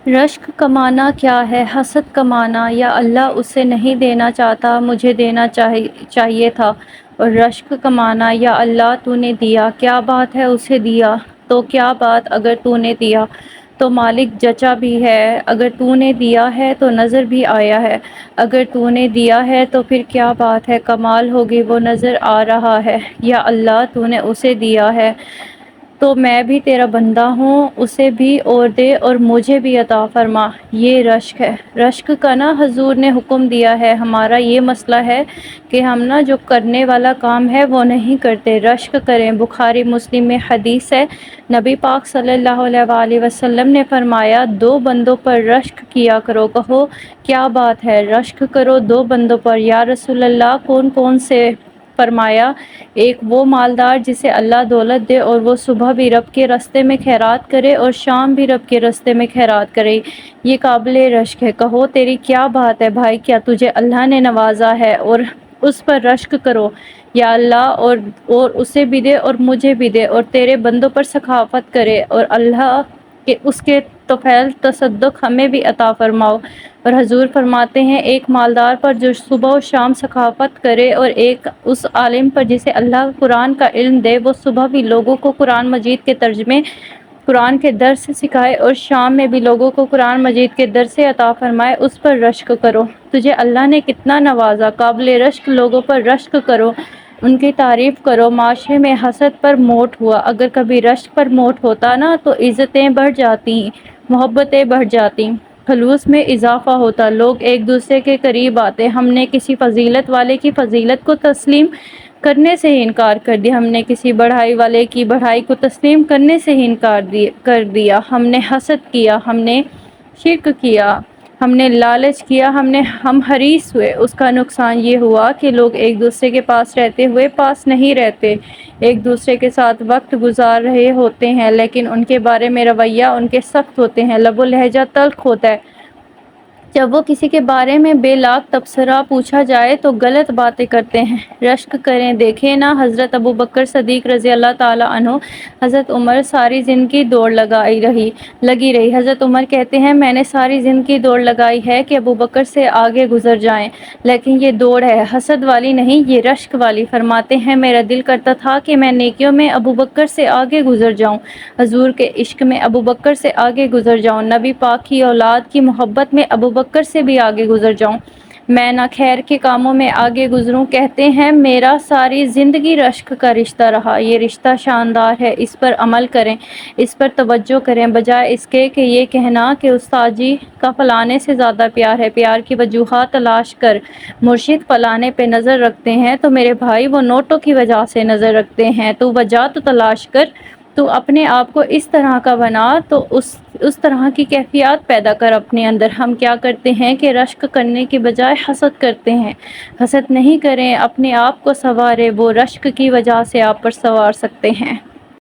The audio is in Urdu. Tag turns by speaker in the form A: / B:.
A: رشک کمانا کیا ہے؟ حسد کمانا، یا اللہ اسے نہیں دینا چاہتا، مجھے دینا چاہیے تھا۔ اور رشک کمانا، یا اللہ تو نے دیا، کیا بات ہے اسے دیا تو کیا بات، اگر تو نے دیا تو مالک جچا بھی ہے، اگر تو نے دیا ہے تو نظر بھی آیا ہے، اگر تو نے دیا ہے تو پھر کیا بات ہے، کمال ہوگی وہ نظر آ رہا ہے۔ یا اللہ تو نے اسے دیا ہے تو میں بھی تیرا بندہ ہوں، اسے بھی اور دے اور مجھے بھی عطا فرما۔ یہ رشک ہے۔ رشک کا نا حضور نے حکم دیا ہے۔ ہمارا یہ مسئلہ ہے کہ ہم نا جو کرنے والا کام ہے وہ نہیں کرتے، رشک کریں۔ بخاری مسلم میں حدیث ہے، نبی پاک صلی اللہ علیہ وآلہ وسلم نے فرمایا، دو بندوں پر رشک کیا کرو۔ کہو کیا بات ہے، رشک کرو دو بندوں پر؟ یا رسول اللہ کون کون سے؟ فرمایا، ایک وہ مالدار جسے اللہ دولت دے اور وہ صبح بھی رب کے راستے میں خیرات کرے اور شام بھی رب کے راستے میں خیرات کرے، یہ قابل رشک ہے۔ کہو تیری کیا بات ہے بھائی، کیا تجھے اللہ نے نوازا ہے اور اس پر رشک کرو۔ یا اللہ اور اسے بھی دے اور مجھے بھی دے اور تیرے بندوں پر سخاوت کرے، اور اللہ کہ اس کے طفیل تصدق ہمیں بھی عطا فرماؤ۔ اور حضور فرماتے ہیں، ایک مالدار پر جو صبح و شام سخاوت کرے اور ایک اس عالم پر جسے اللہ قرآن کا علم دے، وہ صبح بھی لوگوں کو قرآن مجید کے ترجمے قرآن کے درس سکھائے اور شام میں بھی لوگوں کو قرآن مجید کے درس عطا فرمائے، اس پر رشک کرو۔ تجھے اللہ نے کتنا نوازا، قابل رشک لوگوں پر رشک کرو، ان کی تعریف کرو۔ معاشرے میں حسد پر موٹ ہوا، اگر کبھی رشک پر موٹ ہوتا نا تو عزتیں بڑھ جاتی، محبتیں بڑھ جاتی، خلوص میں اضافہ ہوتا، لوگ ایک دوسرے کے قریب آتے۔ ہم نے کسی فضیلت والے کی فضیلت کو تسلیم کرنے سے ہی انکار کر دیا، ہم نے کسی بڑھائی والے کی بڑھائی کو تسلیم کرنے سے ہی انکار کر دیا، ہم نے حسد کیا، ہم نے شرک کیا، ہم نے لالچ کیا، ہم حریص ہوئے۔ اس کا نقصان یہ ہوا کہ لوگ ایک دوسرے کے پاس رہتے ہوئے پاس نہیں رہتے، ایک دوسرے کے ساتھ وقت گزار رہے ہوتے ہیں لیکن ان کے بارے میں رویہ ان کے سخت ہوتے ہیں، لب و لہجہ تلخ ہوتا ہے۔ جب وہ کسی کے بارے میں بے لاگ تبصرہ پوچھا جائے تو غلط باتیں کرتے ہیں۔ رشک کریں، دیکھیں نا حضرت ابوبکر صدیق رضی اللہ تعالیٰ عنہ، حضرت عمر ساری زندگی دوڑ لگی رہی۔ حضرت عمر کہتے ہیں، میں نے ساری زندگی دوڑ لگائی ہے کہ ابوبکر سے آگے گزر جائیں، لیکن یہ دوڑ ہے حسد والی نہیں، یہ رشک والی۔ فرماتے ہیں، میرا دل کرتا تھا کہ میں نیکیوں میں ابوبکر سے آگے گزر جاؤں، حضور کے عشق میں ابوبکر سے آگے گزر جاؤں، نبی پاک کی اولاد کی محبت میں ابوبکر سے بھی آگے گزر جاؤں، میں نہ خیر کے کاموں میں آگے گزروں۔ کہتے ہیں، میرا ساری زندگی رشک کا رشتہ رہا، یہ رشتہ شاندار ہے، اس پر عمل کریں، اس پر توجہ کریں، بجائے اس کے کہ یہ کہنا کہ استاد جی کا فلانے سے زیادہ پیار ہے۔ پیار کی وجوہات تلاش کر مرشد فلانے پہ نظر رکھتے ہیں تو میرے بھائی وہ نوٹوں کی وجہ سے نظر رکھتے ہیں، تو وجہ تو تلاش کر، تو اپنے آپ کو اس طرح کا بنا، تو اس طرح کی کیفیات پیدا کر اپنے اندر۔ ہم کیا کرتے ہیں کہ رشک کرنے کی بجائے حسد کرتے ہیں۔ حسد نہیں کریں، اپنے آپ کو سنواریں، وہ رشک کی وجہ سے آپ پر سنوار سکتے ہیں۔